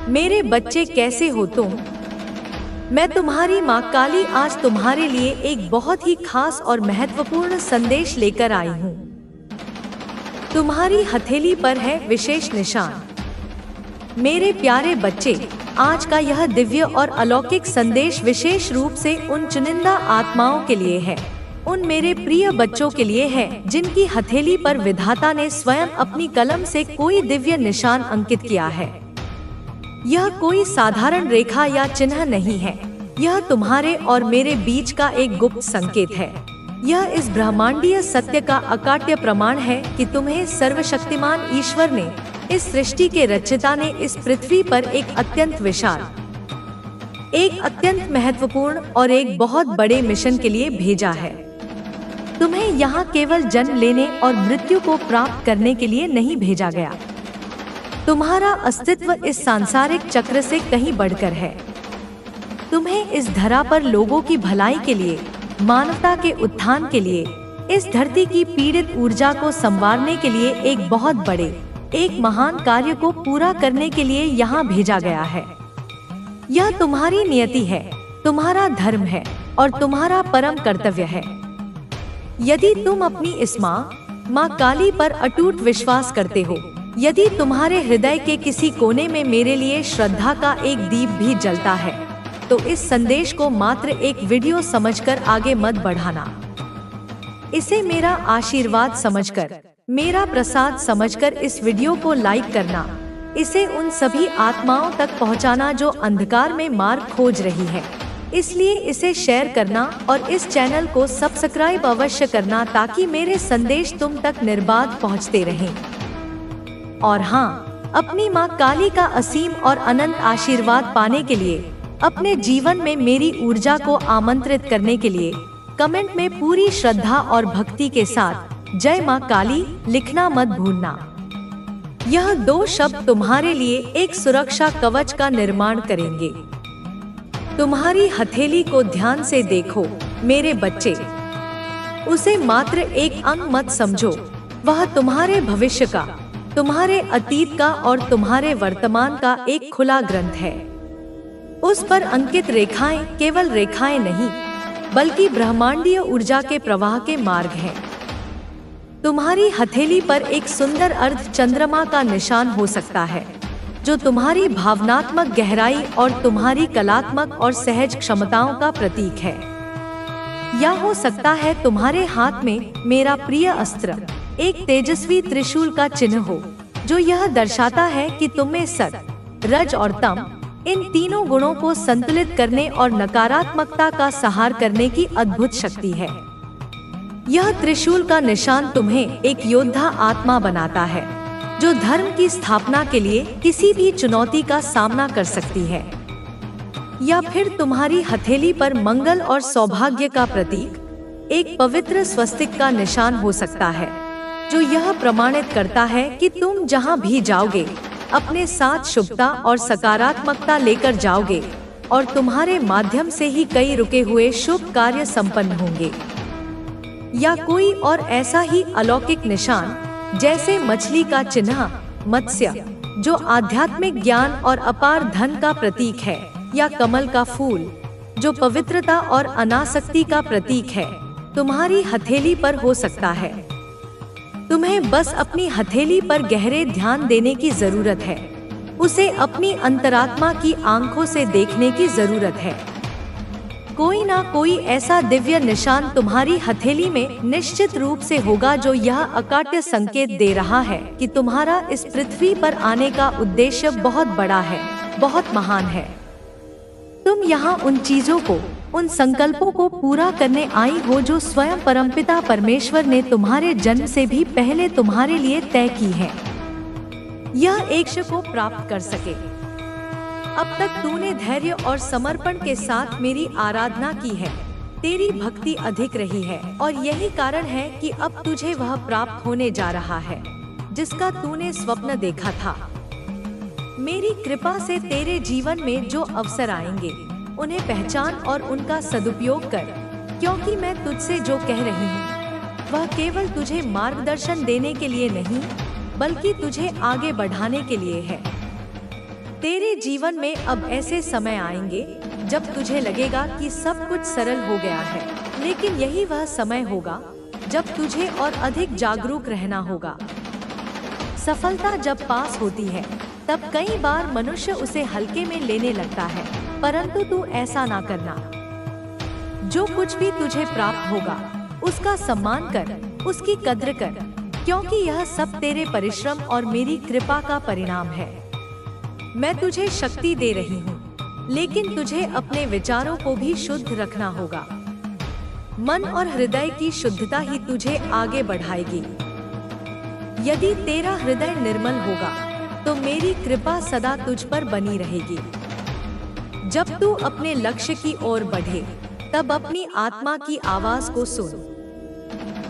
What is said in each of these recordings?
मेरे बच्चे कैसे हो तुम? मैं तुम्हारी माँ काली आज तुम्हारे लिए एक बहुत ही खास और महत्वपूर्ण संदेश लेकर आई हूँ। तुम्हारी हथेली पर है विशेष निशान। मेरे प्यारे बच्चे, आज का यह दिव्य और अलौकिक संदेश विशेष रूप से उन चुनिंदा आत्माओं के लिए है, उन मेरे प्रिय बच्चों के लिए है जिनकी हथेली पर विधाता ने स्वयं अपनी कलम से कोई दिव्य निशान अंकित किया है। यह कोई साधारण रेखा या चिन्ह नहीं है, यह तुम्हारे और मेरे बीच का एक गुप्त संकेत है। यह इस ब्रह्मांडीय सत्य का अकाट्य प्रमाण है कि तुम्हें सर्वशक्तिमान ईश्वर ने, इस सृष्टि के रचयिता ने इस पृथ्वी पर एक अत्यंत विशाल, एक अत्यंत महत्वपूर्ण और एक बहुत बड़े मिशन के लिए भेजा है। तुम्हें यहाँ केवल जन्म लेने और मृत्यु को प्राप्त करने के लिए नहीं भेजा गया। तुम्हारा अस्तित्व इस सांसारिक चक्र से कहीं बढ़कर है। तुम्हें इस धरा पर लोगों की भलाई के लिए, मानवता के उत्थान के लिए, इस धरती की पीड़ित ऊर्जा को संवारने के लिए एक बहुत बड़े, एक महान कार्य को पूरा करने के लिए यहाँ भेजा गया है। यह तुम्हारी नियति है, तुम्हारा धर्म है और तुम्हारा परम कर्तव्य है। यदि तुम अपनी इस माँ काली पर अटूट विश्वास करते हो, यदि तुम्हारे हृदय के किसी कोने में मेरे लिए श्रद्धा का एक दीप भी जलता है, तो इस संदेश को मात्र एक वीडियो समझकर आगे मत बढ़ाना। इसे मेरा आशीर्वाद समझकर, मेरा प्रसाद समझकर इस वीडियो को लाइक करना। इसे उन सभी आत्माओं तक पहुंचाना जो अंधकार में मार्ग खोज रही है। इसलिए इसे शेयर करना और इस चैनल को सब्सक्राइब अवश्य करना ताकि मेरे संदेश तुम तक निर्बाध पहुंचते रहें। और हाँ, अपनी माँ काली का असीम और अनंत आशीर्वाद पाने के लिए, अपने जीवन में मेरी ऊर्जा को आमंत्रित करने के लिए कमेंट में पूरी श्रद्धा और भक्ति के साथ जय माँ काली लिखना मत भूलना। यह 2 शब्द तुम्हारे लिए एक सुरक्षा कवच का निर्माण करेंगे। तुम्हारी हथेली को ध्यान से देखो मेरे बच्चे। उसे मात्र एक अंक मत समझो, वह तुम्हारे भविष्य का, तुम्हारे अतीत का और तुम्हारे वर्तमान का एक खुला ग्रंथ है। उस पर अंकित रेखाएं केवल रेखाएं नहीं, बल्कि ब्रह्मांडीय ऊर्जा के प्रवाह के मार्ग हैं। तुम्हारी हथेली पर एक सुंदर अर्ध चंद्रमा का निशान हो सकता है, जो तुम्हारी भावनात्मक गहराई और तुम्हारी कलात्मक और सहज क्षमताओं का प्रतीक है। या हो सकता है तुम्हारे हाथ में मेरा प्रिय अस्त्र, एक तेजस्वी त्रिशूल का चिन्ह हो, जो यह दर्शाता है कि तुम्हें सत, रज और तम, इन तीनों गुणों को संतुलित करने और नकारात्मकता का संहार करने की अद्भुत शक्ति है। यह त्रिशूल का निशान तुम्हें एक योद्धा आत्मा बनाता है, जो धर्म की स्थापना के लिए किसी भी चुनौती का सामना कर सकती है। या फिर तुम्हारी हथेली पर मंगल और सौभाग्य का प्रतीक, एक पवित्र स्वस्तिक का निशान हो सकता है, जो यह प्रमाणित करता है कि तुम जहां भी जाओगे, अपने साथ शुभता और सकारात्मकता लेकर जाओगे और तुम्हारे माध्यम से ही कई रुके हुए शुभ कार्य संपन्न होंगे। या कोई और ऐसा ही अलौकिक निशान, जैसे मछली का चिन्ह, मत्स्य, जो आध्यात्मिक ज्ञान और अपार धन का प्रतीक है, या कमल का फूल, जो पवित्रता और अनासक्ति का प्रतीक है, तुम्हारी हथेली पर हो सकता है। तुम्हें बस अपनी हथेली पर गहरे ध्यान देने की जरूरत है, उसे अपनी अंतरात्मा की आंखों से देखने की जरूरत है। कोई ना कोई ऐसा दिव्य निशान तुम्हारी हथेली में निश्चित रूप से होगा, जो यह अकाट्य संकेत दे रहा है कि तुम्हारा इस पृथ्वी पर आने का उद्देश्य बहुत बड़ा है, बहुत महान है। तुम यहाँ उन चीजों को, उन संकल्पों को पूरा करने आई हो जो स्वयं परमपिता परमेश्वर ने तुम्हारे जन्म से भी पहले तुम्हारे लिए तय की है। यह एक को प्राप्त कर सके। अब तक तूने धैर्य और समर्पण के साथ मेरी आराधना की है, तेरी भक्ति अधिक रही है और यही कारण है कि अब तुझे वह प्राप्त होने जा रहा है जिसका तूने स्वप्न देखा था। मेरी कृपा से तेरे जीवन में जो अवसर आएंगे उन्हें पहचान और उनका सदुपयोग कर, क्योंकि मैं तुझसे जो कह रही हूँ वह केवल तुझे मार्गदर्शन देने के लिए नहीं, बल्कि तुझे आगे बढ़ाने के लिए है। तेरे जीवन में अब ऐसे समय आएंगे जब तुझे लगेगा कि सब कुछ सरल हो गया है, लेकिन यही वह समय होगा जब तुझे और अधिक जागरूक रहना होगा। सफलता जब पास होती है तब कई बार मनुष्य उसे हल्के में लेने लगता है, परंतु तू ऐसा ना करना। जो कुछ भी तुझे प्राप्त होगा उसका सम्मान कर, उसकी कद्र कर, क्योंकि यह सब तेरे परिश्रम और मेरी कृपा का परिणाम है। मैं तुझे शक्ति दे रही हूँ, लेकिन तुझे अपने विचारों को भी शुद्ध रखना होगा। मन और हृदय की शुद्धता ही तुझे आगे बढ़ाएगी। यदि तेरा हृदय निर्मल होगा तो मेरी कृपा सदा तुझ पर बनी रहेगी। जब तू अपने लक्ष्य की ओर बढ़े तब अपनी आत्मा की आवाज को सुन।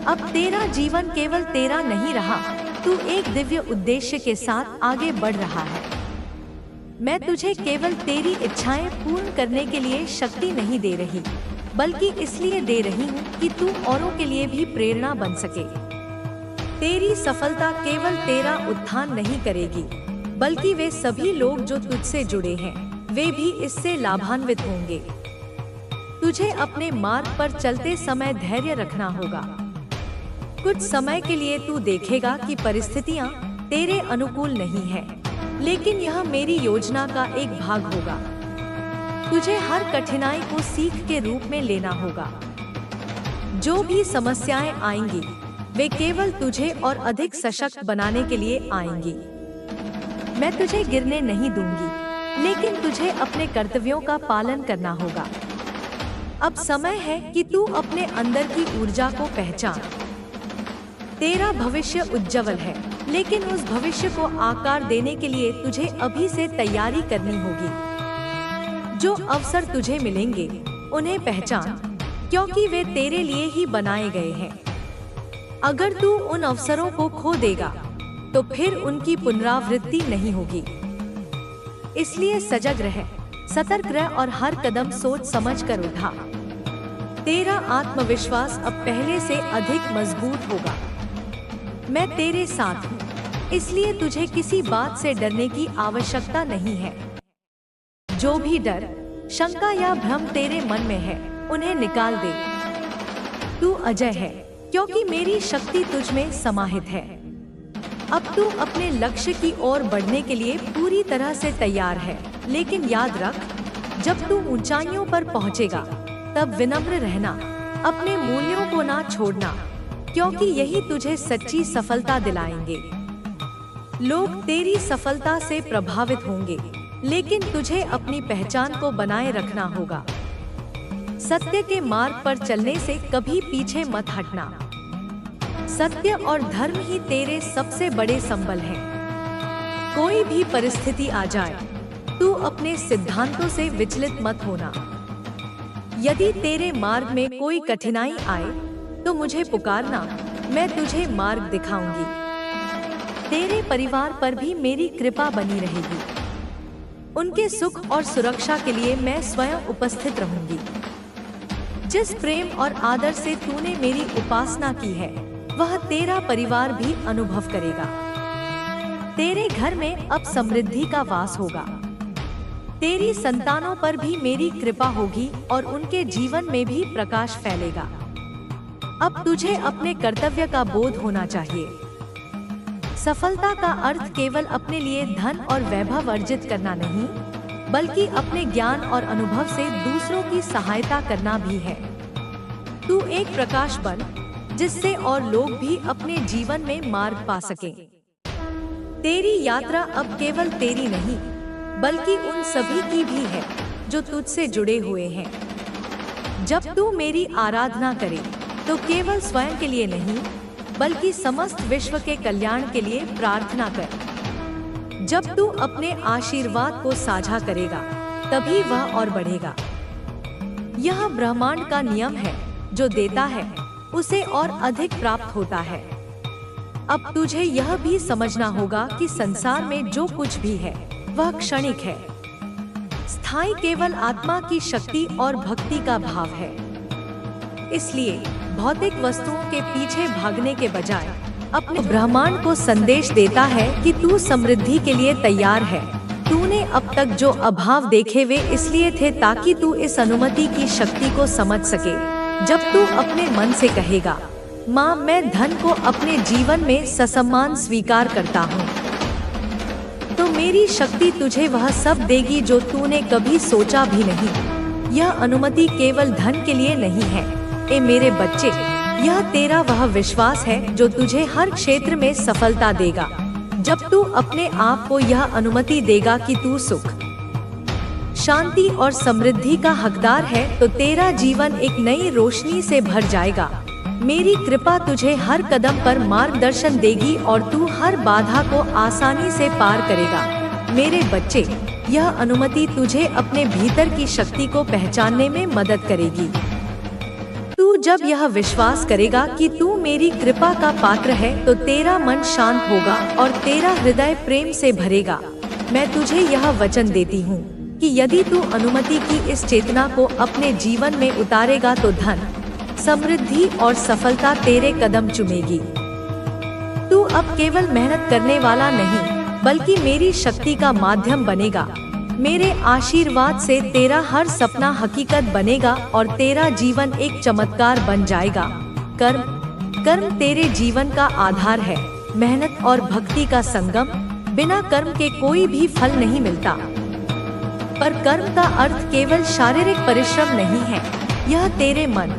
अब तेरा जीवन केवल तेरा नहीं रहा, तू एक दिव्य उद्देश्य के साथ आगे बढ़ रहा है। मैं तुझे केवल तेरी इच्छाएं पूर्ण करने के लिए शक्ति नहीं दे रही, बल्कि इसलिए दे रही हूँ कि तू औरों के लिए भी प्रेरणा बन सके। तेरी सफलता केवल तेरा उत्थान नहीं करेगी, बल्कि वे सभी लोग जो तुझसे जुड़े हैं, वे भी इससे लाभान्वित होंगे। तुझे अपने मार्ग पर चलते समय धैर्य रखना होगा। कुछ समय के लिए तू देखेगा कि परिस्थितियां तेरे अनुकूल नहीं है, लेकिन यह मेरी योजना का एक भाग होगा। तुझे हर कठिनाई को सीख के रूप में लेना होगा। जो भी समस्याएं आएंगी, वे केवल तुझे और अधिक सशक्त बनाने के लिए आएंगी। मैं तुझे गिरने नहीं दूंगी, लेकिन तुझे अपने कर्तव्यों का पालन करना होगा। अब समय है कि तू अपने अंदर की ऊर्जा को पहचान। तेरा भविष्य उज्जवल है, लेकिन उस भविष्य को आकार देने के लिए तुझे अभी से तैयारी करनी होगी। जो अवसर तुझे मिलेंगे उन्हें पहचान, क्योंकि वे तेरे लिए ही बनाए गए हैं। अगर तू उन अवसरों को खो देगा तो फिर उनकी पुनरावृत्ति नहीं होगी। इसलिए सजग रह, सतर्क रह और हर कदम सोच समझ कर उठा। तेरा आत्मविश्वास अब पहले से अधिक मजबूत होगा। मैं तेरे साथ हूँ, इसलिए तुझे किसी बात से डरने की आवश्यकता नहीं है। जो भी डर, शंका या भ्रम तेरे मन में है, उन्हें निकाल दे। तू अजय है, क्योंकि मेरी शक्ति तुझ में समाहित है। अब तू अपने लक्ष्य की ओर बढ़ने के लिए पूरी तरह से तैयार है, लेकिन याद रख, जब तू ऊंचाइयों पर पहुंचेगा, तब विनम्र रहना, अपने मूल्यों को ना छोड़ना, क्योंकि यही तुझे सच्ची सफलता दिलाएंगे। लोग तेरी सफलता से प्रभावित होंगे, लेकिन तुझे अपनी पहचान को बनाए रखना होगा। सत्य के मार्ग पर चलने से कभी पीछे मत हटना। सत्य और धर्म ही तेरे सबसे बड़े संबल हैं। कोई भी परिस्थिति आ जाए, तू अपने सिद्धांतों से विचलित मत होना। यदि तेरे मार्ग में कोई कठिनाई आए तो मुझे पुकारना, मैं तुझे मार्ग दिखाऊंगी। तेरे परिवार पर भी मेरी कृपा बनी रहेगी। उनके सुख और सुरक्षा के लिए मैं स्वयं उपस्थित रहूंगी। जिस प्रेम और आदर से तूने मेरी उपासना की है, वह तेरा परिवार भी अनुभव करेगा। तेरे घर में अब समृद्धि का वास होगा। तेरी संतानों पर भी मेरी कृपा होगी और उनके जीवन में भी प्रकाश फैलेगा। अब तुझे अपने कर्तव्य का बोध होना चाहिए। सफलता का अर्थ केवल अपने लिए धन और वैभव अर्जित करना नहीं, बल्कि अपने ज्ञान और अनुभव से दूसरों की सहायता करना भी है। तू एक प्रकाश बन, जिससे और लोग भी अपने जीवन में मार्ग पा सकें। तेरी यात्रा अब केवल तेरी नहीं, बल्कि उन सभी की भी है जो तुझसे जुड़े हुए हैं। जब तू मेरी आराधना करे तो केवल स्वयं के लिए नहीं, बल्कि समस्त विश्व के कल्याण के लिए प्रार्थना कर। जब तू अपने आशीर्वाद को साझा करेगा, तभी वह और बढ़ेगा। यह ब्रह्मांड का नियम है, जो देता है उसे और अधिक प्राप्त होता है। अब तुझे यह भी समझना होगा कि संसार में जो कुछ भी है वह क्षणिक है। स्थायी केवल आत्मा की शक्ति और भक्ति का भाव है। इसलिए भौतिक वस्तुओं के पीछे भागने के बजाय अपने ब्रह्मांड को संदेश देता है कि तू समृद्धि के लिए तैयार है। तूने अब तक जो अभाव देखे वे इसलिए थे ताकि तू इस अनुमति की शक्ति को समझ सके। जब तू अपने मन से कहेगा, माँ मैं धन को अपने जीवन में ससम्मान स्वीकार करता हूँ, तो मेरी शक्ति तुझे वह सब देगी जो तूने कभी सोचा भी नहीं। यह अनुमति केवल धन के लिए नहीं है। ए मेरे बच्चे, यह तेरा वह विश्वास है जो तुझे हर क्षेत्र में सफलता देगा। जब तू अपने आप को यह अनुमति देगा कि तू सुख, शांति और समृद्धि का हकदार है, तो तेरा जीवन एक नई रोशनी से भर जाएगा। मेरी कृपा तुझे हर कदम पर मार्गदर्शन देगी और तू हर बाधा को आसानी से पार करेगा। मेरे बच्चे, यह अनुमति तुझे अपने भीतर की शक्ति को पहचानने में मदद करेगी। तू जब यह विश्वास करेगा कि तू मेरी कृपा का पात्र है, तो तेरा मन शांत होगा और तेरा हृदय प्रेम से भरेगा। मैं तुझे यह वचन देती हूँ कि यदि तू अनुमति की इस चेतना को अपने जीवन में उतारेगा तो धन, समृद्धि और सफलता तेरे कदम चूमेगी। तू अब केवल मेहनत करने वाला नहीं, बल्कि मेरी शक्ति का माध्यम बनेगा। मेरे आशीर्वाद से तेरा हर सपना हकीकत बनेगा और तेरा जीवन एक चमत्कार बन जाएगा। कर्म तेरे जीवन का आधार है। मेहनत और भक्ति का संगम, बिना कर्म के कोई भी फल नहीं मिलता। पर कर्म का अर्थ केवल शारीरिक परिश्रम नहीं है, यह तेरे मन,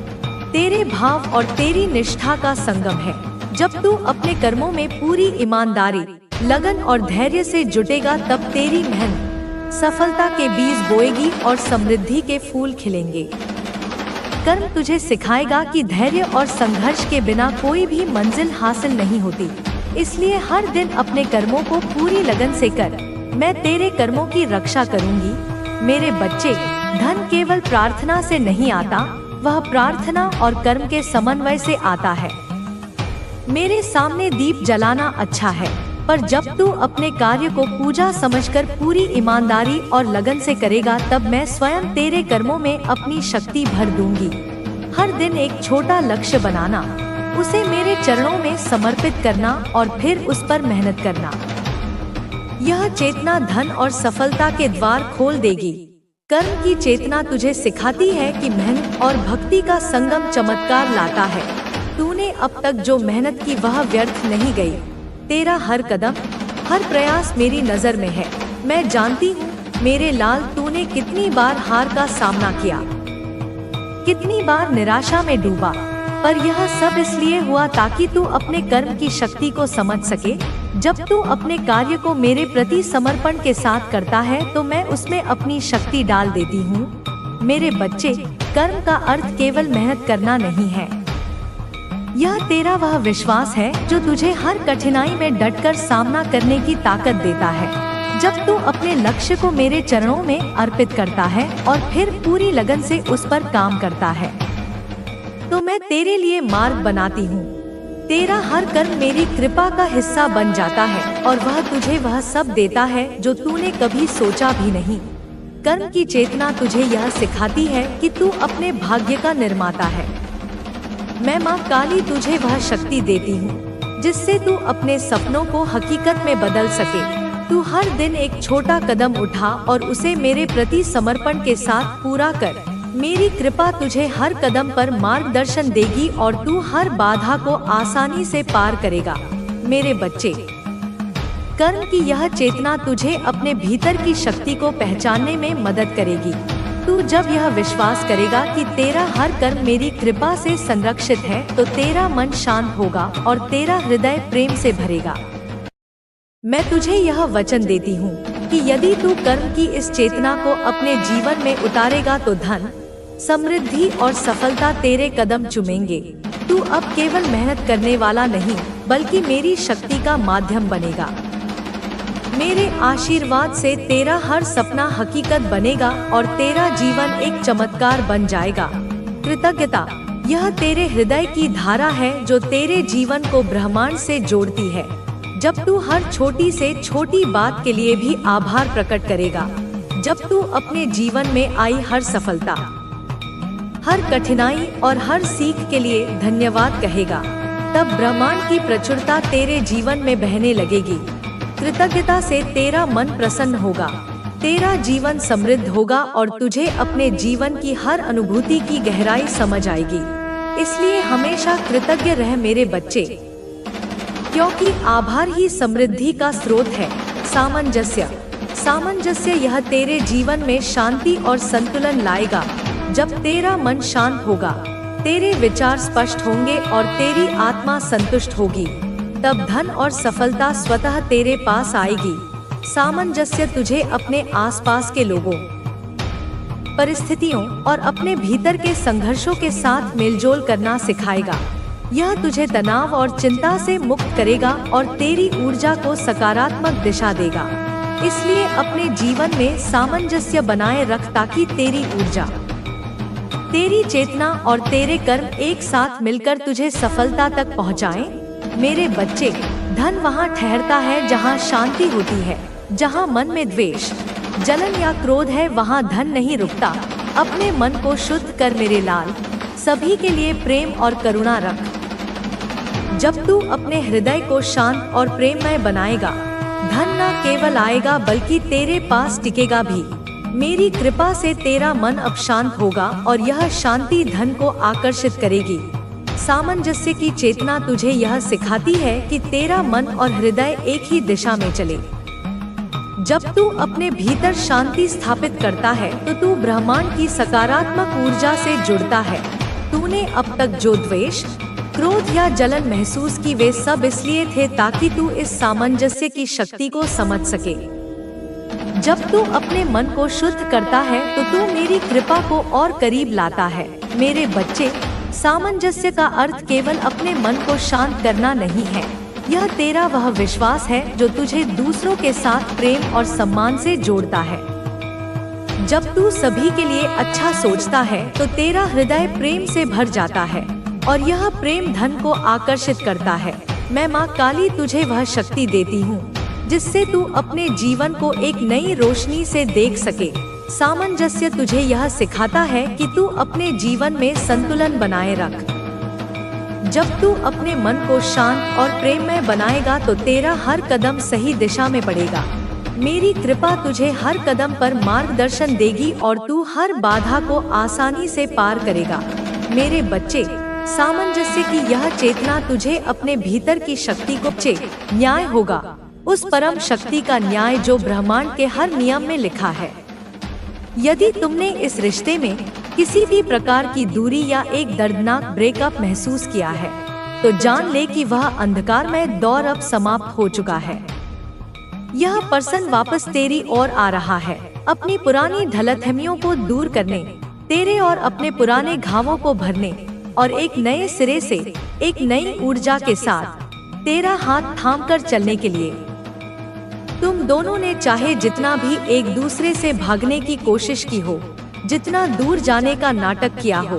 तेरे भाव और तेरी निष्ठा का संगम है। जब तू अपने कर्मों में पूरी ईमानदारी, लगन और धैर्य से जुटेगा, तब तेरी मेहनत सफलता के बीज बोएगी और समृद्धि के फूल खिलेंगे। कर्म तुझे सिखाएगा कि धैर्य और संघर्ष के बिना कोई भी मंजिल हासिल नहीं होती। इसलिए हर दिन अपने कर्मों को पूरी लगन से कर। मैं तेरे कर्मों की रक्षा करूंगी। मेरे बच्चे, धन केवल प्रार्थना से नहीं आता, वह प्रार्थना और कर्म के समन्वय से आता है। मेरे सामने दीप जलाना अच्छा है, पर जब तू अपने कार्य को पूजा समझकर पूरी ईमानदारी और लगन से करेगा, तब मैं स्वयं तेरे कर्मों में अपनी शक्ति भर दूंगी। हर दिन एक छोटा लक्ष्य बनाना, उसे मेरे चरणों में समर्पित करना और फिर उस पर मेहनत करना। यह चेतना धन और सफलता के द्वार खोल देगी। कर्म की चेतना तुझे सिखाती है कि मेहनत और भक्ति का संगम चमत्कार लाता है। तूने अब तक जो मेहनत की वह व्यर्थ नहीं गई। तेरा हर कदम, हर प्रयास मेरी नजर में है। मैं जानती हूँ मेरे लाल, तूने कितनी बार हार का सामना किया, कितनी बार निराशा में डूबा, पर यह सब इसलिए हुआ ताकि तू अपने कर्म की शक्ति को समझ सके। जब तू अपने कार्य को मेरे प्रति समर्पण के साथ करता है, तो मैं उसमें अपनी शक्ति डाल देती हूँ। मेरे बच्चे, कर्म का अर्थ केवल मेहनत करना नहीं है, यह तेरा वह विश्वास है जो तुझे हर कठिनाई में डटकर सामना करने की ताकत देता है। जब तू अपने लक्ष्य को मेरे चरणों में अर्पित करता है और फिर पूरी लगन से उस पर काम करता है, तो मैं तेरे लिए मार्ग बनाती हूँ। तेरा हर कर्म मेरी कृपा का हिस्सा बन जाता है और वह तुझे वह सब देता है जो तूने कभी सोचा भी नहीं। कर्म की चेतना तुझे यह सिखाती है कि तू अपने भाग्य का निर्माता है। मैं माँ काली तुझे वह शक्ति देती हूँ जिससे तू अपने सपनों को हकीकत में बदल सके। तू हर दिन एक छोटा कदम उठा और उसे मेरे प्रति समर्पण के साथ पूरा कर। मेरी कृपा तुझे हर कदम पर मार्गदर्शन देगी और तू हर बाधा को आसानी से पार करेगा। मेरे बच्चे, कर्म की यह चेतना तुझे अपने भीतर की शक्ति को पहचानने में मदद करेगी। तू जब यह विश्वास करेगा कि तेरा हर कर्म मेरी कृपा से संरक्षित है, तो तेरा मन शांत होगा और तेरा हृदय प्रेम से भरेगा। मैं तुझे यह वचन देती हूँ कि यदि तू कर्म की इस चेतना को अपने जीवन में उतारेगा, तो धन, समृद्धि और सफलता तेरे कदम चूमेंगे। तू अब केवल मेहनत करने वाला नहीं, बल्कि मेरी शक्ति का माध्यम बनेगा। मेरे आशीर्वाद से तेरा हर सपना हकीकत बनेगा और तेरा जीवन एक चमत्कार बन जाएगा। कृतज्ञता, यह तेरे हृदय की धारा है जो तेरे जीवन को ब्रह्मांड से जोड़ती है। जब तू हर छोटी से छोटी बात के लिए भी आभार प्रकट करेगा, जब तू अपने जीवन में आई हर सफलता, हर कठिनाई और हर सीख के लिए धन्यवाद कहेगा, तब ब्रह्मांड की प्रचुरता तेरे जीवन में बहने लगेगी। कृतज्ञता से तेरा मन प्रसन्न होगा, तेरा जीवन समृद्ध होगा और तुझे अपने जीवन की हर अनुभूति की गहराई समझ आएगी। इसलिए हमेशा कृतज्ञ रह मेरे बच्चे, क्योंकि आभार ही समृद्धि का स्रोत है। सामंजस्य, सामंजस्य यह तेरे जीवन में शांति और संतुलन लाएगा। जब तेरा मन शांत होगा, तेरे विचार स्पष्ट होंगे और तेरी आत्मा संतुष्ट होगी, तब धन और सफलता स्वतः तेरे पास आएगी। सामंजस्य तुझे अपने आसपास के लोगों, परिस्थितियों और अपने भीतर के संघर्षों के साथ मेलजोल करना सिखाएगा। यह तुझे तनाव और चिंता से मुक्त करेगा और तेरी ऊर्जा को सकारात्मक दिशा देगा। इसलिए अपने जीवन में सामंजस्य बनाए रख ताकि तेरी ऊर्जा, तेरी चेतना और तेरे कर्म एक साथ मिलकर तुझे सफलता तक पहुँचाएं। मेरे बच्चे, धन वहाँ ठहरता है जहाँ शांति होती है। जहाँ मन में द्वेष, जलन या क्रोध है, वहाँ धन नहीं रुकता। अपने मन को शुद्ध कर मेरे लाल, सभी के लिए प्रेम और करुणा रख। जब तू अपने हृदय को शांत और प्रेममय बनाएगा, धन न केवल आएगा बल्कि तेरे पास टिकेगा भी। मेरी कृपा से तेरा मन अब शांत होगा और यह शांति धन को आकर्षित करेगी। सामंजस्य की चेतना तुझे यह सिखाती है कि तेरा मन और हृदय एक ही दिशा में चले। जब तू अपने भीतर शांति स्थापित करता है तो तू ब्रह्मांड की सकारात्मक ऊर्जा से जुड़ता है। तूने अब तक जो द्वेष, क्रोध या जलन महसूस की, वे सब इसलिए थे ताकि तू इस सामंजस्य की शक्ति को समझ सके। जब तू अपने मन को शुद्ध करता है तो तू मेरी कृपा को और करीब लाता है। मेरे बच्चे, सामंजस्य का अर्थ केवल अपने मन को शांत करना नहीं है। यह तेरा वह विश्वास है जो तुझे दूसरों के साथ प्रेम और सम्मान से जोड़ता है। जब तू सभी के लिए अच्छा सोचता है तो तेरा हृदय प्रेम से भर जाता है और यह प्रेम धन को आकर्षित करता है। मैं माँ काली तुझे वह शक्ति देती हूँ जिससे तू अपने जीवन को एक नई रोशनी से देख सके। सामंजस्य तुझे यह सिखाता है कि तू अपने जीवन में संतुलन बनाए रख। जब तू अपने मन को शांत और प्रेममय बनाएगा तो तेरा हर कदम सही दिशा में बढ़ेगा। मेरी कृपा तुझे हर कदम पर मार्गदर्शन देगी और तू हर बाधा को आसानी से पार करेगा। मेरे बच्चे, सामंजस्य की यह चेतना तुझे अपने भीतर की शक्ति को न्याय होगा, उस परम शक्ति का न्याय जो ब्रह्मांड के हर नियम में लिखा है। यदि तुमने इस रिश्ते में किसी भी प्रकार की दूरी या एक दर्दनाक ब्रेकअप महसूस किया है तो जान ले कि वह अंधकारमय दौर अब समाप्त हो चुका है। यह पर्सन वापस तेरी ओर आ रहा है, अपनी पुरानी गलतफहमियों को दूर करने, तेरे और अपने पुराने घावों को भरने और एक नए सिरे से, एक नई ऊर्जा के साथ तेरा हाथ थामकर चलने के लिए। तुम दोनों ने चाहे जितना भी एक दूसरे से भागने की कोशिश की हो, जितना दूर जाने का नाटक किया हो,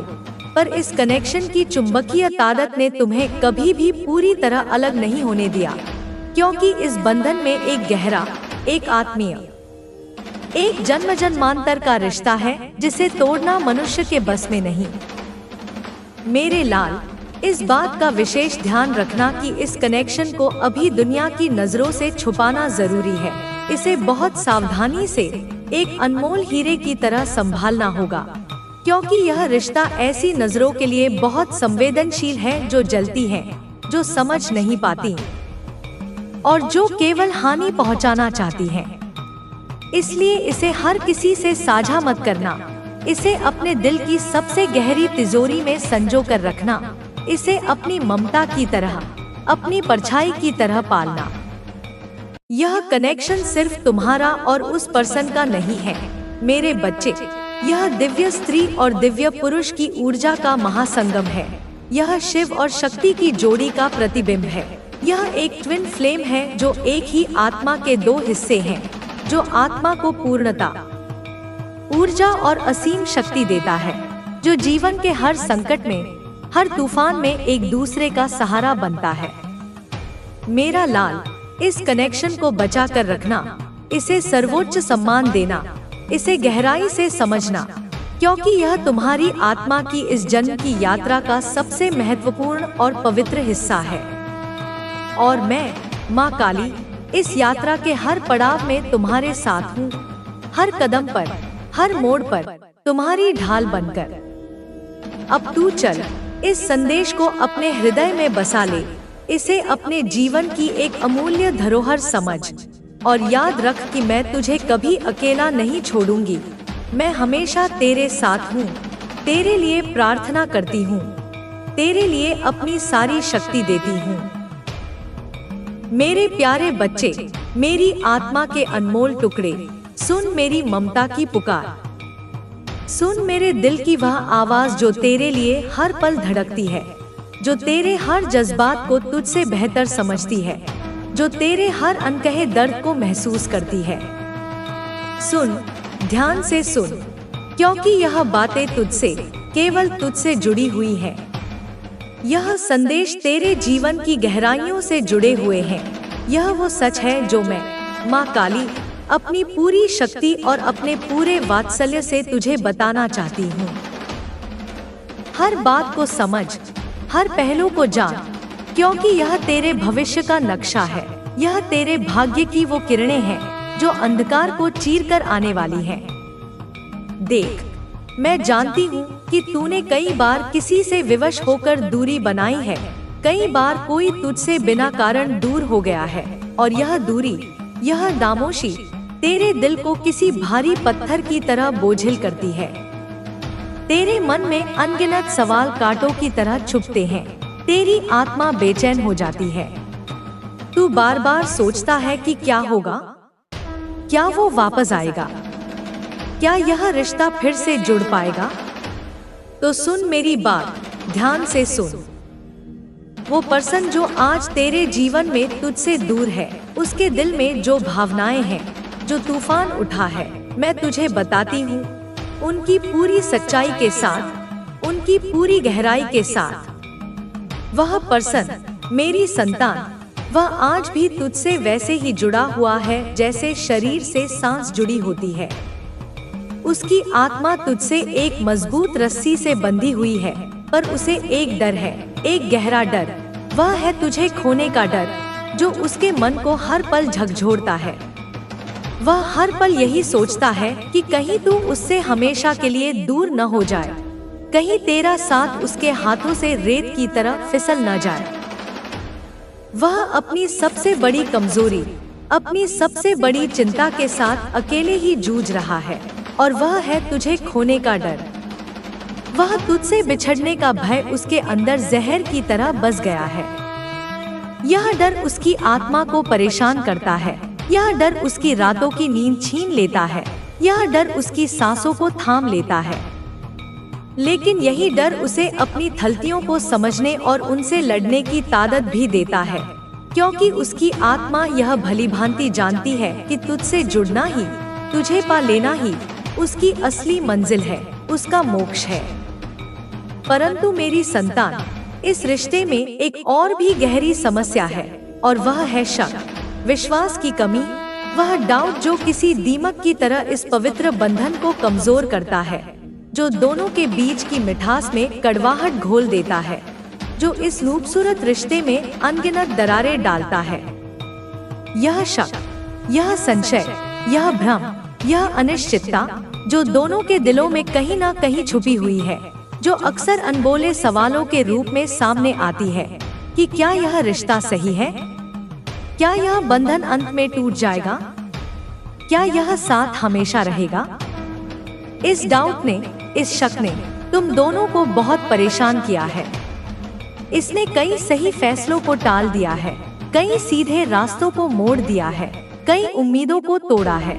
पर इस कनेक्शन की चुंबकीय ताकत ने तुम्हें कभी भी पूरी तरह अलग नहीं होने दिया, क्योंकि इस बंधन में एक गहरा, एक आत्मीय, एक जन्म जन्मांतर का रिश्ता है जिसे तोड़ना मनुष्य के बस में नहीं। मेरे लाल, इस बात का विशेष ध्यान रखना कि इस कनेक्शन को अभी दुनिया की नजरों से छुपाना जरूरी है। इसे बहुत सावधानी से एक अनमोल हीरे की तरह संभालना होगा, क्योंकि यह रिश्ता ऐसी नजरों के लिए बहुत संवेदनशील है जो जलती हैं, जो समझ नहीं पाती और जो केवल हानि पहुंचाना चाहती हैं। इसलिए इसे हर किसी से साझा मत करना। इसे अपने दिल की सबसे गहरी तिजोरी में संजो कर रखना। इसे अपनी ममता की तरह, अपनी परछाई की तरह पालना। यह कनेक्शन सिर्फ तुम्हारा और उस पर्सन का नहीं है मेरे बच्चे। यह दिव्य स्त्री और दिव्य पुरुष की ऊर्जा का महासंगम है। यह शिव और शक्ति की जोड़ी का प्रतिबिंब है। यह एक ट्विन फ्लेम है जो एक ही आत्मा के दो हिस्से हैं, जो आत्मा को पूर्णता, ऊर्जा और असीम शक्ति देता है, जो जीवन के हर संकट में, हर तूफान में एक दूसरे का सहारा बनता है। मेरा लाल, इस कनेक्शन को बचा कर रखना, इसे सर्वोच्च सम्मान देना, इसे गहराई से समझना, क्योंकि यह तुम्हारी आत्मा की इस जन्म की यात्रा का सबसे महत्वपूर्ण और पवित्र हिस्सा है। और मैं, माँ काली, इस यात्रा के हर पड़ाव में तुम्हारे साथ हूँ। हर कदम पर, हर मोड़ पर तुम्हारी ढाल बनकर। अब तू चल, इस संदेश को अपने हृदय में बसा ले, इसे अपने जीवन की एक अमूल्य धरोहर समझ, और याद रख कि मैं तुझे कभी अकेला नहीं छोड़ूंगी। मैं हमेशा तेरे साथ हूँ, तेरे लिए प्रार्थना करती हूँ, तेरे लिए अपनी सारी शक्ति देती हूँ। मेरे प्यारे बच्चे, मेरी आत्मा के अनमोल टुकड़े, सुन मेरी ममता की पुकार। सुन मेरे दिल की वह आवाज जो तेरे लिए हर पल धड़कती है, जो तेरे हर जज्बात को तुझसे बेहतर समझती है, जो तेरे हर अनकहे दर्द को महसूस करती है। सुन, ध्यान से सुन, क्योंकि यह बातें तुझसे, केवल तुझसे जुड़ी हुई है। यह संदेश तेरे जीवन की गहराइयों से जुड़े हुए हैं। यह वो सच है जो मैं, माँ काली, अपनी पूरी शक्ति और अपने पूरे वात्सल्य से तुझे बताना चाहती हूँ। हर बात को समझ, हर पहलू को जान, क्योंकि यह तेरे भविष्य का नक्शा है। यह तेरे भाग्य की वो किरणें हैं जो अंधकार को चीरकर आने वाली हैं। देख, मैं जानती हूँ कि तूने कई बार किसी से विवश होकर दूरी बनाई है, कई बार कोई तुझसे बिना कारण दूर हो गया है, और यह दूरी, यह खामोशी तेरे दिल को किसी भारी पत्थर की तरह बोझिल करती है। तेरे मन में अनगिनत सवाल कांटों की तरह छुपते हैं, तेरी आत्मा बेचैन हो जाती है। तू बार बार सोचता है कि क्या होगा, क्या वो वापस आएगा, क्या यह रिश्ता फिर से जुड़ पाएगा। तो सुन मेरी बात, ध्यान से सुन। वो पर्सन जो आज तेरे जीवन में तुझसे दूर है, उसके दिल में जो भावनाएं हैं, जो तूफान उठा है, मैं तुझे बताती हूँ, उनकी पूरी सच्चाई के साथ, उनकी पूरी गहराई के साथ। वह पर्सन, मेरी संतान, वह आज भी तुझसे वैसे ही जुड़ा हुआ है जैसे शरीर से सांस जुड़ी होती है। उसकी आत्मा तुझसे एक मजबूत रस्सी से बंधी हुई है, पर उसे एक डर है, एक गहरा डर। वह है तुझे खोने का डर, जो उसके मन को हर पल झकझोरता है। वह हर पल यही सोचता है कि कहीं तू उससे हमेशा के लिए दूर न हो जाए, कहीं तेरा साथ उसके हाथों से रेत की तरह फिसल न जाए। वह अपनी सबसे बड़ी कमजोरी, अपनी सबसे बड़ी चिंता के साथ अकेले ही जूझ रहा है, और वह है तुझे खोने का डर। वह तुझसे बिछड़ने का भय उसके अंदर जहर की तरह बस गया है। यह डर उसकी आत्मा को परेशान करता है, यह डर उसकी रातों की नींद छीन लेता है, यह डर उसकी सांसों को थाम लेता है। लेकिन यही डर उसे अपनी थलतियों को समझने और उनसे लड़ने की ताकत भी देता है, क्योंकि उसकी आत्मा यह भलीभांति जानती है कि तुझसे जुड़ना ही, तुझे पा लेना ही उसकी असली मंजिल है, उसका मोक्ष है। परंतु मेरी संतान, इस रिश्ते में एक और भी गहरी समस्या है, और वह है शक, विश्वास की कमी। वह डाउट जो किसी दीमक की तरह इस पवित्र बंधन को कमजोर करता है, जो दोनों के बीच की मिठास में कड़वाहट घोल देता है, जो इस खूबसूरत रिश्ते में अनगिनत दरारें डालता है। यह शक, यह संशय, यह भ्रम, यह अनिश्चितता जो दोनों के दिलों में कहीं ना कहीं छुपी हुई है, जो अक्सर अनबोले सवालों के रूप में सामने आती है कि क्या यह रिश्ता सही है, क्या यह बंधन अंत में टूट जाएगा, क्या यह साथ हमेशा रहेगा। इस डाउट ने, इस शक ने तुम दोनों को बहुत परेशान किया है। इसने कई सही फैसलों को टाल दिया है, कई सीधे रास्तों को मोड़ दिया है, कई उम्मीदों को तोड़ा है।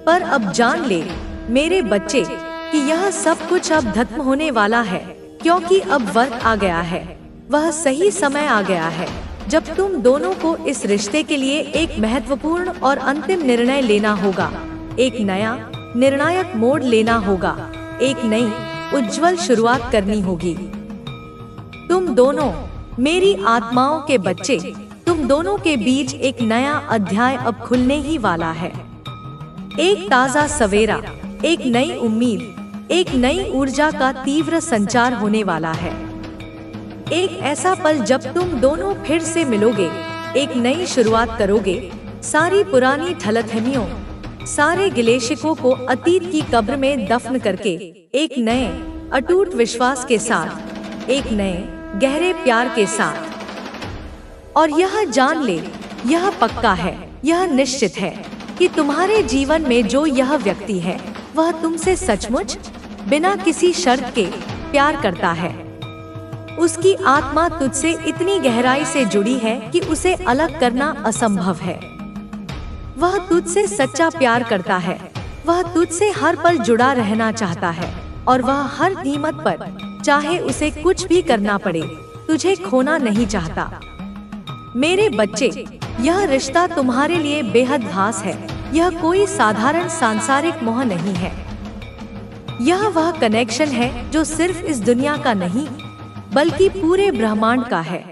पर अब जान ले मेरे बच्चे कि यह सब कुछ अब खत्म होने वाला है, क्योंकि अब वक्त आ गया है, वह सही समय आ गया है जब तुम दोनों को इस रिश्ते के लिए एक महत्वपूर्ण और अंतिम निर्णय लेना होगा, एक नया निर्णायक मोड़ लेना होगा, एक नई उज्जवल शुरुआत करनी होगी। तुम दोनों मेरी आत्माओं के बच्चे, तुम दोनों के बीच एक नया अध्याय अब खुलने ही वाला है। एक ताजा सवेरा, एक नई उम्मीद, एक नई ऊर्जा का तीव्र संचार होने वाला है। एक ऐसा पल जब तुम दोनों फिर से मिलोगे, एक नई शुरुआत करोगे, सारी पुरानी गलतफहमियों, सारे गिलेशिकों को अतीत की कब्र में दफन करके एक नए अटूट विश्वास के साथ, एक नए गहरे प्यार के साथ। और यह जान ले, यह पक्का है, यह निश्चित है कि तुम्हारे जीवन में जो यह व्यक्ति है वह तुमसे सचमुच बिना किसी शर्त के प्यार करता है। उसकी आत्मा तुझसे इतनी गहराई से जुड़ी है कि उसे अलग करना असंभव है। वह तुझसे सच्चा प्यार करता है, वह तुझसे हर पल जुड़ा रहना चाहता है और वह हर कीमत पर, चाहे उसे कुछ भी करना पड़े, तुझे खोना नहीं चाहता। मेरे बच्चे, यह रिश्ता तुम्हारे लिए बेहद खास है। यह कोई साधारण सांसारिक मोह नहीं है। यह वह कनेक्शन है जो सिर्फ इस दुनिया का नहीं बल्कि पूरे ब्रह्मांड का है।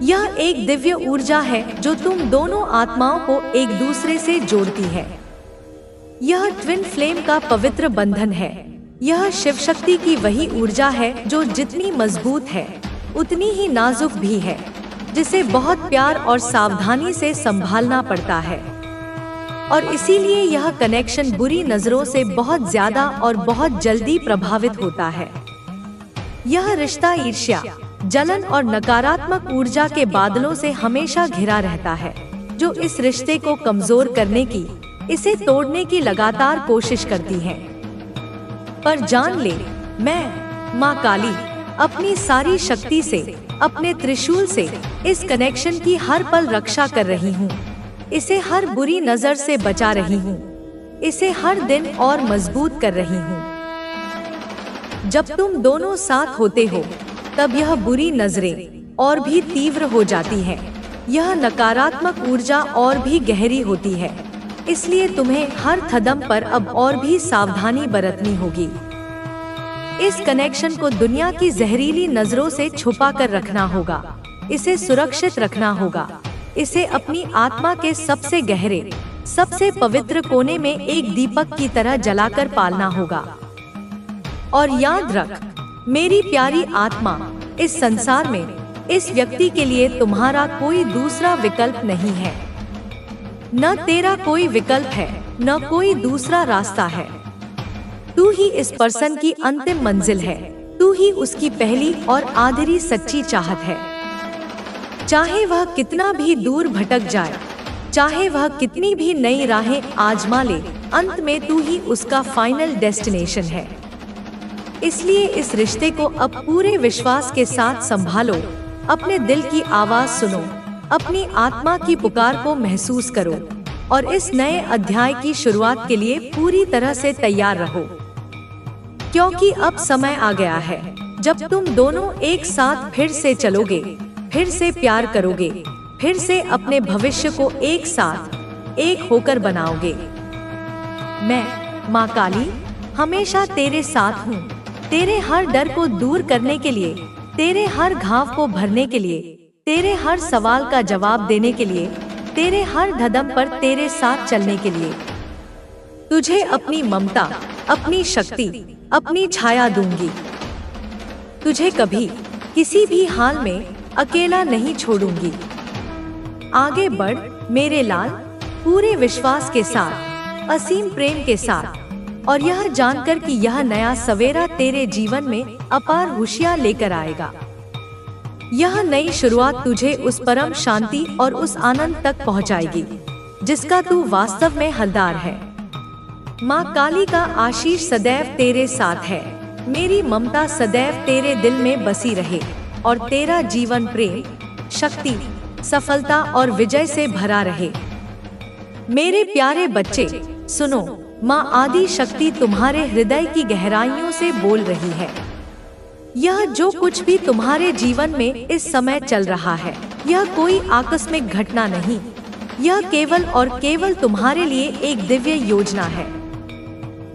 यह एक दिव्य ऊर्जा है जो तुम दोनों आत्माओं को एक दूसरे से जोड़ती है। यह ट्विन फ्लेम का पवित्र बंधन है। यह शिव शक्ति की वही ऊर्जा है जो जितनी मजबूत है उतनी ही नाजुक भी है, जिसे बहुत प्यार और सावधानी से संभालना पड़ता है। और इसीलिए यह कनेक्शन बुरी नजरों से बहुत ज्यादा और बहुत जल्दी प्रभावित होता है। यह रिश्ता ईर्ष्या, जलन और नकारात्मक ऊर्जा के बादलों से हमेशा घिरा रहता है, जो इस रिश्ते को कमजोर करने की, इसे तोड़ने की लगातार कोशिश करती है। पर जान ले, मैं माँ काली अपनी सारी शक्ति से, अपने त्रिशूल से इस कनेक्शन की हर पल रक्षा कर रही हूँ। इसे हर बुरी नजर से बचा रही हूँ। इसे हर दिन और मजबूत कर रही हूँ। जब तुम दोनों साथ होते हो तब यह बुरी नजरें और भी तीव्र हो जाती हैं। यह नकारात्मक ऊर्जा और भी गहरी होती है। इसलिए तुम्हें हर कदम पर अब और भी सावधानी बरतनी होगी। इस कनेक्शन को दुनिया की जहरीली नजरों से छुपा कर रखना होगा। इसे सुरक्षित रखना होगा। इसे अपनी आत्मा के सबसे गहरे, सबसे पवित्र कोने में एक दीपक की तरह जलाकर पालना होगा। और याद रख, मेरी प्यारी आत्मा, इस संसार में इस व्यक्ति के लिए तुम्हारा कोई दूसरा विकल्प नहीं है। न तेरा कोई विकल्प है, न कोई दूसरा रास्ता है। तू ही इस पर्सन की अंतिम मंजिल है। तू ही उसकी पहली और आखिरी सच्ची चाहत है। चाहे वह कितना भी दूर भटक जाए, चाहे वह कितनी भी नई राहें आजमा ले, अंत में तू ही उसका फाइनल डेस्टिनेशन है। इसलिए इस रिश्ते को अब पूरे विश्वास के साथ संभालो। अपने दिल की आवाज सुनो, अपनी आत्मा की पुकार को महसूस करो और इस नए अध्याय की शुरुआत के लिए पूरी तरह से तैयार रहो। क्योंकि अब समय आ गया है जब तुम दोनों एक साथ फिर से चलोगे, फिर से प्यार करोगे, फिर से अपने भविष्य को एक साथ, एक होकर बनाओगे। मैं माँ काली हमेशा तेरे साथ हूँ। तेरे हर डर को दूर करने के लिए, तेरे हर घाव को भरने के लिए, तेरे हर सवाल का जवाब देने के लिए, तेरे हर कदम पर तेरे साथ चलने के लिए। तुझे अपनी ममता, अपनी शक्ति, अपनी छाया दूंगी। तुझे कभी किसी भी हाल में अकेला नहीं छोड़ूंगी। आगे बढ़ मेरे लाल, पूरे विश्वास के साथ, असीम प्रेम के साथ, और यह जानकर कि यह नया सवेरा तेरे जीवन में अपार खुशियां लेकर आएगा। यह नई शुरुआत तुझे उस परम शांति और उस आनंद तक पहुंचाएगी जिसका तू वास्तव में हकदार है। माँ काली का आशीष सदैव तेरे साथ है। मेरी ममता सदैव तेरे दिल में बसी रहे और तेरा जीवन प्रेम, शक्ति, सफलता और विजय से भरा रहे। मेरे प्यारे बच्चे सुनो, माँ आदि शक्ति तुम्हारे हृदय की गहराइयों से बोल रही है। यह जो कुछ भी तुम्हारे जीवन में इस समय चल रहा है, यह कोई आकस्मिक घटना नहीं। यह केवल और केवल तुम्हारे लिए एक दिव्य योजना है।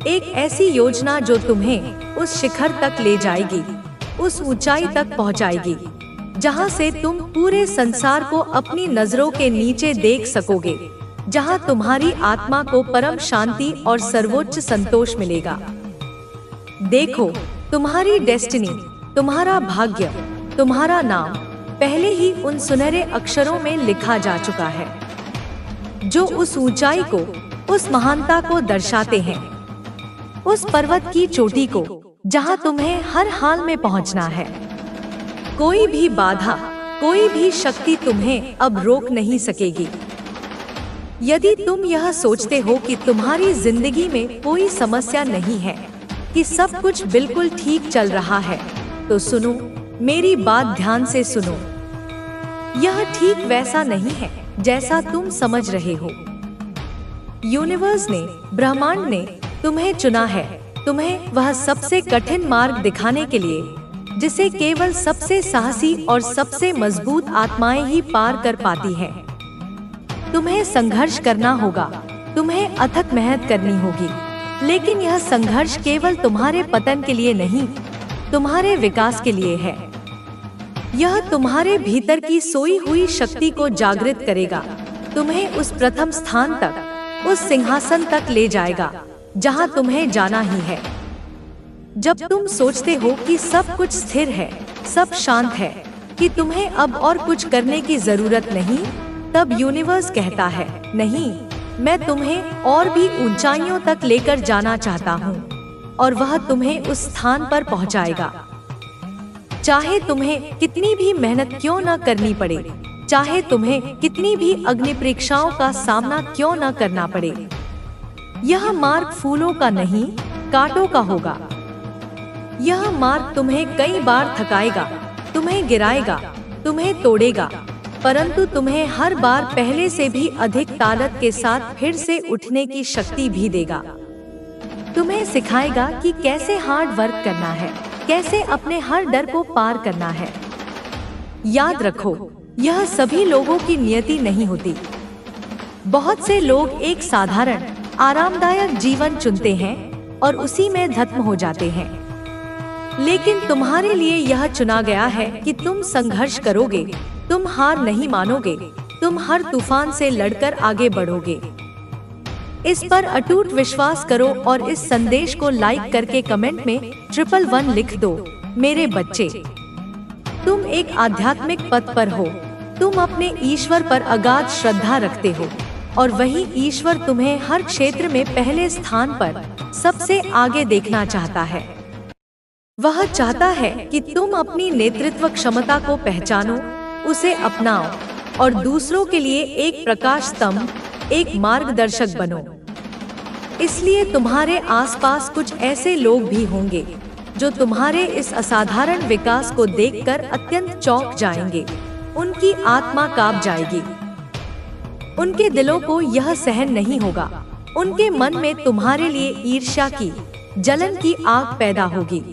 एक ऐसी योजना जो तुम्हें उस शिखर तक ले जाएगी, उस ऊंचाई तक पहुंचाएगी, जहां से तुम पूरे संसार को अपनी नजरों के नीचे देख सकोगे, जहां तुम्हारी आत्मा को परम शांति और सर्वोच्च संतोष मिलेगा। देखो, तुम्हारी डेस्टिनी, तुम्हारा भाग्य, तुम्हारा नाम पहले ही उन सुनहरे अक्षरों में लिखा जा चुका है, जो उस ऊंचाई को, उस महानता को दर्शाते हैं, उस पर्वत की चोटी को जहां तुम्हें हर हाल में पहुंचना है। कोई भी बाधा, कोई भी शक्ति तुम्हें अब रोक नहीं सकेगी। यदि तुम यह सोचते हो कि तुम्हारी जिंदगी में कोई समस्या नहीं है, कि सब कुछ बिल्कुल ठीक चल रहा है, तो सुनो, मेरी बात ध्यान से सुनो। यह ठीक वैसा नहीं है जैसा तुम समझ रहे हो। यूनिवर्स ने, ब्रह्मांड ने तुम्हें चुना है, तुम्हें वह सबसे कठिन मार्ग दिखाने के लिए जिसे केवल सबसे साहसी और सबसे मजबूत आत्माएं ही पार कर पाती हैं। तुम्हें संघर्ष करना होगा, तुम्हें अथक मेहनत करनी होगी, लेकिन यह संघर्ष केवल तुम्हारे पतन के लिए नहीं, तुम्हारे विकास के लिए है। यह तुम्हारे भीतर की सोई हुई शक्ति को जागृत करेगा, तुम्हें उस प्रथम स्थान तक, उस सिंहासन तक ले जाएगा जहां तुम्हें जाना ही है। जब तुम सोचते हो कि सब कुछ स्थिर है, सब शांत है, कि तुम्हें अब और कुछ करने की जरूरत नहीं, तब यूनिवर्स कहता है, नहीं, मैं तुम्हें और भी ऊंचाइयों तक लेकर जाना चाहता हूँ और वह तुम्हें उस स्थान पर पहुँचाएगा। चाहे तुम्हें कितनी भी मेहनत क्यों न करनी पड़े, चाहे तुम्हें कितनी भी अग्नि परीक्षाओं का सामना क्यों न करना पड़े, यह मार्ग फूलों का नहीं, कांटों का होगा। यह मार्ग तुम्हें कई बार थकाएगा, तुम्हें गिराएगा, तुम्हें तोड़ेगा, परंतु तुम्हें हर बार पहले से भी अधिक ताकत के साथ फिर से उठने की शक्ति भी देगा। तुम्हें सिखाएगा कि कैसे हार्ड वर्क करना है, कैसे अपने हर डर को पार करना है। याद रखो, यह सभी लोगों की नियति नहीं होती। बहुत से लोग एक साधारण, आरामदायक जीवन चुनते हैं और उसी में खत्म हो जाते हैं। लेकिन तुम्हारे लिए यह चुना गया है कि तुम संघर्ष करोगे, तुम हार नहीं मानोगे, तुम हर तूफान से लड़कर आगे बढ़ोगे। इस पर अटूट विश्वास करो और इस संदेश को लाइक करके कमेंट में 111 लिख दो। मेरे बच्चे, तुम एक आध्यात्मिक पथ पर हो, तुम अपने ईश्वर पर अगाध श्रद्धा रखते हो और वही ईश्वर तुम्हें हर क्षेत्र में पहले स्थान पर, सबसे आगे देखना चाहता है। वह चाहता है कि तुम अपनी नेतृत्व क्षमता को पहचानो, उसे अपनाओ और दूसरों के लिए एक प्रकाश स्तंभ, एक मार्गदर्शक बनो। इसलिए तुम्हारे आसपास कुछ ऐसे लोग भी होंगे जो तुम्हारे इस असाधारण विकास को देखकर अत्यंत चौंक जाएंगे, उनकी आत्मा कांप जाएगी, उनके दिलों को यह सहन नहीं होगा, उनके मन में तुम्हारे लिए ईर्ष्या की, जलन की आग पैदा होगी।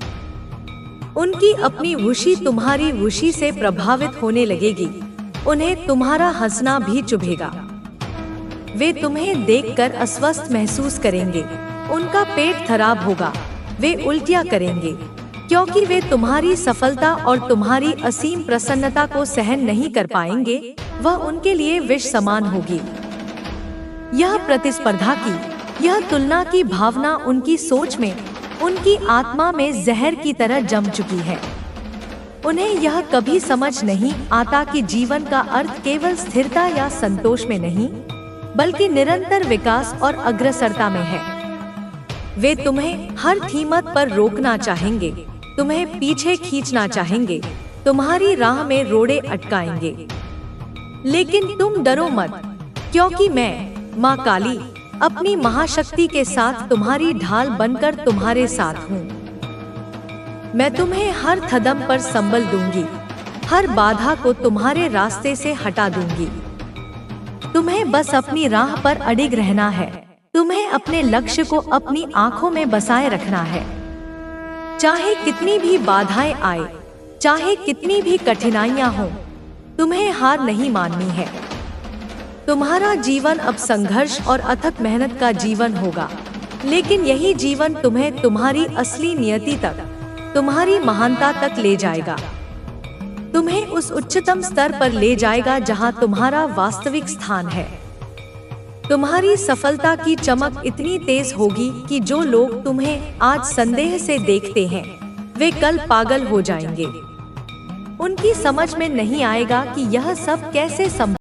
उनकी अपनी रुचि तुम्हारी रुचि से प्रभावित होने लगेगी, उन्हें तुम्हारा हंसना भी चुभेगा। वे तुम्हें देखकर अस्वस्थ महसूस करेंगे, उनका पेट खराब होगा, वे उल्टियां करेंगे, क्योंकि वे तुम्हारी सफलता और तुम्हारी असीम प्रसन्नता को सहन नहीं कर पाएंगे। वह उनके लिए विष समान होगी। यह प्रतिस्पर्धा की, यह तुलना की भावना उनकी सोच में, उनकी आत्मा में जहर की तरह जम चुकी है। उन्हें यह कभी समझ नहीं आता कि जीवन का अर्थ केवल स्थिरता या संतोष में नहीं, बल्कि निरंतर विकास और अग्रसरता में है। वे तुम्हें हर कीमत पर रोकना चाहेंगे, तुम्हें पीछे खींचना चाहेंगे, तुम्हारी राह में रोड़े अटकाएंगे। लेकिन तुम डरो मत, क्योंकि मैं, माँ काली, अपनी महाशक्ति के साथ तुम्हारी ढाल बनकर तुम्हारे साथ हूँ। मैं तुम्हें हर कदम पर संबल दूंगी, हर बाधा को तुम्हारे रास्ते से हटा दूंगी। तुम्हें बस अपनी राह पर अडिग रहना है, तुम्हें अपने लक्ष्य को अपनी आंखों में बसाए रखना है। चाहे कितनी भी बाधाएं आए, चाहे कितनी भी कठिनाइयां हों, तुम्हें हार नहीं माननी है। तुम्हारा जीवन अब संघर्ष और अथक मेहनत का जीवन होगा, लेकिन यही जीवन तुम्हें तुम्हारी असली नियति तक, तुम्हारी महानता तक ले जाएगा। तुम्हें उस उच्चतम स्तर पर ले जाएगा जहां तुम्हारा वास्तविक स्थान है। तुम्हारी सफलता की चमक इतनी तेज होगी कि जो लोग तुम्हें आज संदेह से देखते हैं, वे कल पागल हो जाएंगे। उनकी समझ में नहीं आएगा कि यह सब कैसे संभव